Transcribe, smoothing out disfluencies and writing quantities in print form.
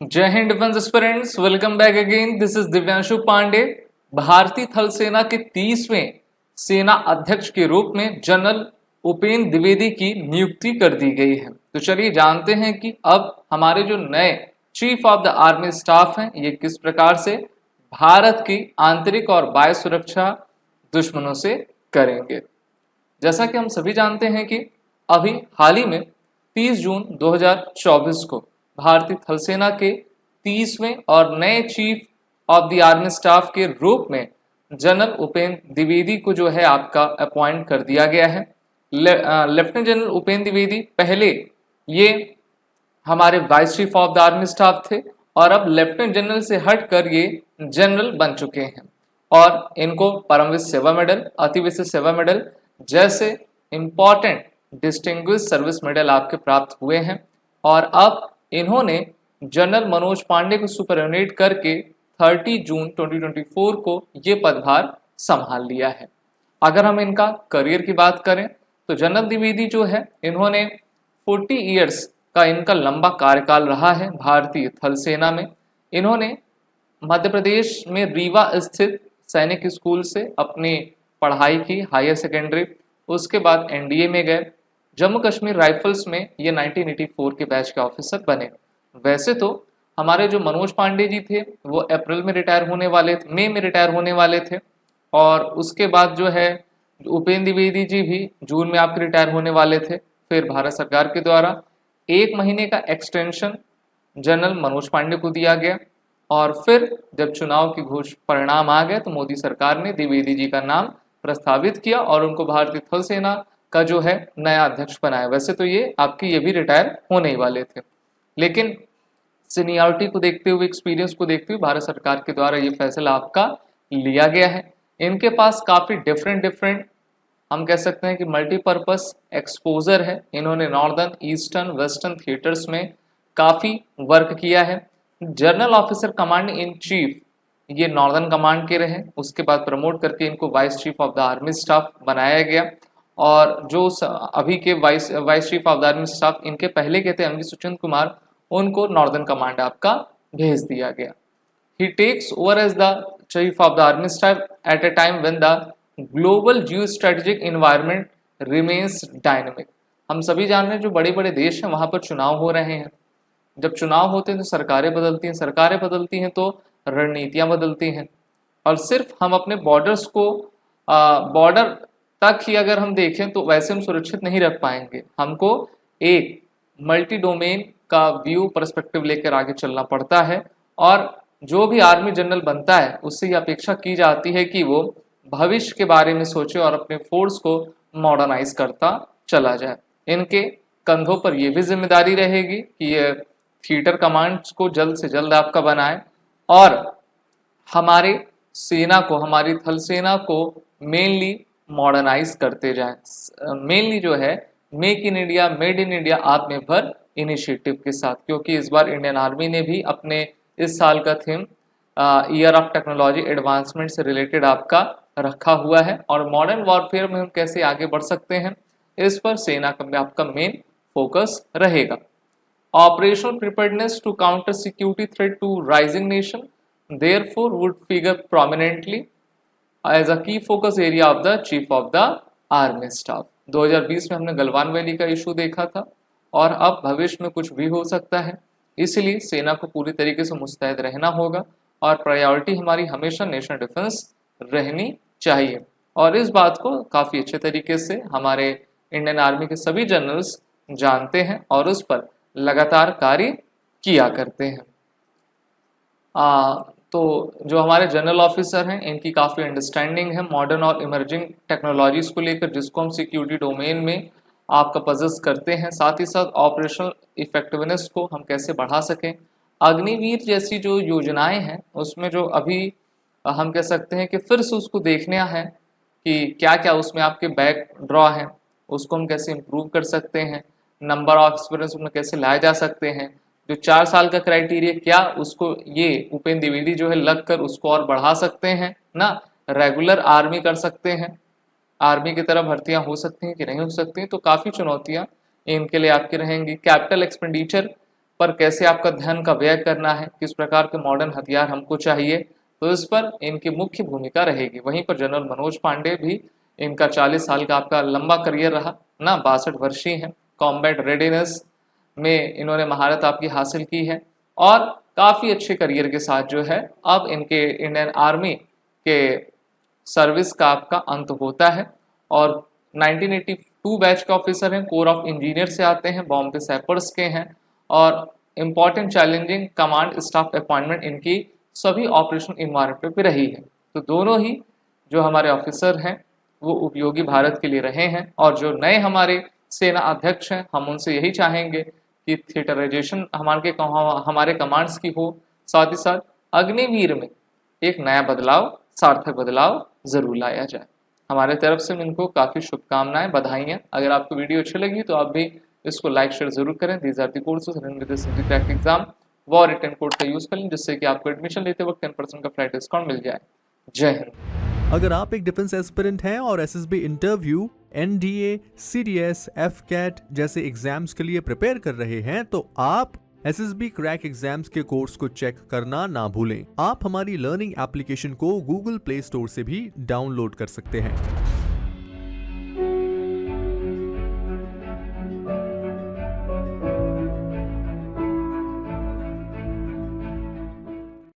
जय हिंद defence aspirants, welcome back again. This is Divyanshu Pandey. भारतीय थल सेना के 30वें सेना अध्यक्ष के रूप में जनरल उपेंद्र द्विवेदी की नियुक्ति कर दी गई है। तो चलिए जानते हैं कि अब हमारे जो नए chief of the army staff हैं ये किस प्रकार से भारत की आंतरिक और बाह्य सुरक्षा दुश्मनों से करेंगे। जैसा कि हम सभी जानते हैं कि अभी हाल ही में 30 जून 2024 को भारतीय थल सेना के 30वें और नए chief of the army staff के रूप में जनरल उपेंद्र द्विवेदी को जो है आपका अपॉइंट कर दिया गया है। लेफ्टिनेंट जनरल उपेंद्र द्विवेदी पहले ये हमारे vice chief of the army staff थे और अब लेफ्टिनेंट जनरल से हटकर ये जनरल बन चुके हैं और इनको परमवीर सेवा मेडल, अति विशिष्ट सेवा मेडल जैसे इंपॉर्टेंट डिस्टिंग्विश सर्विस मेडल आपके प्राप्त हुए हैं। और अब इन्होंने जनरल मनोज पांडे को सुपरविनेट करके 30 जून 2024 को ये पदभार संभाल लिया है। अगर हम इनका करियर की बात करें तो जनरल द्विवेदी जो है इन्होंने 40 ईयर्स का इनका लंबा कार्यकाल रहा है भारतीय थल सेना में। इन्होंने मध्य प्रदेश में रीवा स्थित सैनिक स्कूल से अपनी पढ़ाई की, हायर सेकेंडरी, उसके बाद एनडीए में गए। जम्मू कश्मीर राइफल्स में ये 1984 के बैच के ऑफिसर बने। वैसे तो हमारे जो मनोज पांडे जी थे वो अप्रैल में रिटायर होने वाले थे, मई में रिटायर होने वाले थे और उसके बाद जो है उपेंद्र द्विवेदी जी भी जून में आपके रिटायर होने वाले थे। फिर भारत सरकार के द्वारा 1 महीने का एक्सटेंशन जनरल मनोज पांडे को दिया गया और फिर जब चुनाव की परिणाम आ गए तो मोदी सरकार ने द्विवेदी जी का नाम प्रस्तावित किया और उनको भारतीय थल सेना का जो है नया अध्यक्ष बनाया। वैसे तो ये भी रिटायर होने ही वाले थे, लेकिन सीनियरिटी को देखते हुए, एक्सपीरियंस को देखते हुए भारत सरकार के द्वारा ये फैसला आपका लिया गया है। इनके पास काफ़ी डिफरेंट हम कह सकते हैं कि मल्टीपर्पस एक्सपोजर है। इन्होंने नॉर्दर्न, ईस्टर्न, वेस्टर्न थिएटर्स में काफ़ी वर्क किया है। General officer command in chief ये नॉर्दर्न कमांड के रहे, उसके बाद प्रमोट करके इनको vice chief of the army staff बनाया गया और जो अभी के vice chief of the army staff इनके पहले के थे एमवी सुचंद कुमार, उनको नॉर्दर्न कमांड आपका भेज दिया गया। He takes over as the chief of the army staff at a time when the global geo strategic environment remains dynamic. हम सभी जान रहे हैं जो बड़े बड़े देश हैं वहां पर चुनाव हो रहे हैं। जब चुनाव होते हैं तो सरकारें बदलती हैं तो रणनीतियां बदलती हैं और सिर्फ हम अपने बॉर्डर्स को बॉर्डर तक ही अगर हम देखें तो वैसे हम सुरक्षित नहीं रख पाएंगे। हमको एक मल्टी डोमेन का व्यू पर्सपेक्टिव लेकर आगे चलना पड़ता है और जो भी आर्मी जनरल बनता है उससे ये अपेक्षा की जाती है कि वो भविष्य के बारे में सोचे और अपने फोर्स को मॉडर्नाइज करता चला जाए। इनके कंधों पर यह भी जिम्मेदारी रहेगी कि ये थिएटर कमांड्स को जल्द से जल्द आपका बनाए और हमारे सेना को, हमारी थल सेना को मेनली मॉडर्नाइज करते जाएं। मेनली जो है make in India, made in India आत्मनिर्भर इनिशिएटिव के साथ, क्योंकि इस बार इंडियन आर्मी ने भी अपने इस साल का theme year of technology advancement से रिलेटेड आपका रखा हुआ है और मॉडर्न वॉरफेयर में हम कैसे आगे बढ़ सकते हैं इस पर सेना का आपका मेन फोकस रहेगा। Operational preparedness to counter security threat to rising nation therefore would figure prominently as a key focus area of the chief of the army staff. 2020 में हमने गलवान वैली का इशू देखा था और अब भविष्य में कुछ भी हो सकता है, इसलिए सेना को पूरी तरीके से मुस्तैद रहना होगा और प्रायोरिटी हमारी हमेशा नेशनल डिफेंस रहनी चाहिए। और इस बात को काफ़ी अच्छे तरीके से हमारे इंडियन आर्मी के सभी जनरल्स जानते हैं और उस पर लगातार कार्य किया करते हैं। तो जो हमारे जनरल ऑफिसर हैं इनकी काफ़ी अंडरस्टैंडिंग है मॉडर्न और इमर्जिंग टेक्नोलॉजीज़ को लेकर, जिसको हम सिक्योरिटी डोमेन में आपका पजेस करते हैं। साथ ही साथ ऑपरेशनल इफेक्टिवनेस को हम कैसे बढ़ा सकें। अग्निवीर जैसी जो योजनाएं हैं उसमें जो अभी हम कह सकते हैं कि फिर से उसको देखना है कि क्या क्या उसमें आपके बैक ड्रॉ हैं, उसको हम कैसे इम्प्रूव कर सकते हैं। नंबर ऑफ एक्सपीरियंस उसमें कैसे लाए जा सकते हैं। जो 4 साल का क्राइटेरिया क्या उसको ये उपेंद्र द्विवेदी जो है लग कर उसको और बढ़ा सकते हैं ना, रेगुलर आर्मी कर सकते हैं, आर्मी की तरह भर्तियां हो सकती हैं कि नहीं हो सकती हैं। तो काफ़ी चुनौतियां इनके लिए आपकी रहेंगी। कैपिटल एक्सपेंडिचर पर कैसे आपका धन का व्यय करना है, किस प्रकार के मॉडर्न हथियार हमको चाहिए, तो इस पर इनकी मुख्य भूमिका रहेगी। वहीं पर जनरल मनोज पांडे भी, इनका 40 साल का आपका लंबा करियर रहा ना, 62 वर्षीय हैं। कॉम्बैट रेडीनेस में इन्होंने महारत आपकी हासिल की है और काफ़ी अच्छे करियर के साथ जो है अब इनके इंडियन आर्मी के सर्विस का आपका अंत होता है और 1982 बैच के ऑफिसर हैं, कोर ऑफ इंजीनियर से आते हैं, बॉम्बे सैपर्स के हैं और important challenging command staff appointment इनकी सभी ऑपरेशन इन्वायरमेंट पे रही है। तो दोनों ही जो हमारे ऑफिसर हैं वो उपयोगी भारत के लिए रहे हैं और जो नए हमारे सेना अध्यक्ष हैं हम उनसे यही चाहेंगे कि थिएटराइजेशन हमारे कमांड्स की हो, साथ ही साथ अग्निवीर में एक नया बदलाव, सार्थक बदलाव जरूर लाया जाए। हमारे तरफ से इनको काफ़ी शुभकामनाएं, बधाइयाँ। अगर आपको वीडियो अच्छी लगी तो आप भी इसको लाइक शेयर जरूर करें। These are the courses run with the crack exam. वो रिटर्न कोड का यूज़ कर लें जिससे कि आपको एडमिशन लेते वक्त 10% का फ्लैट डिस्काउंट मिल जाए। जय हिंद। अगर आप एक डिफेंस एस्पिरेंट हैं और SSB interview, NDA, CDS, AFCAT जैसे एग्जाम्स के लिए प्रिपेयर कर रहे हैं तो आप एसएसबी क्रैक एग्जाम्स के कोर्स को चेक करना ना भूलें। आप हमारी लर्निंग एप्लीकेशन को गूगल प्ले स्टोर से भी डाउनलोड कर सकते हैं।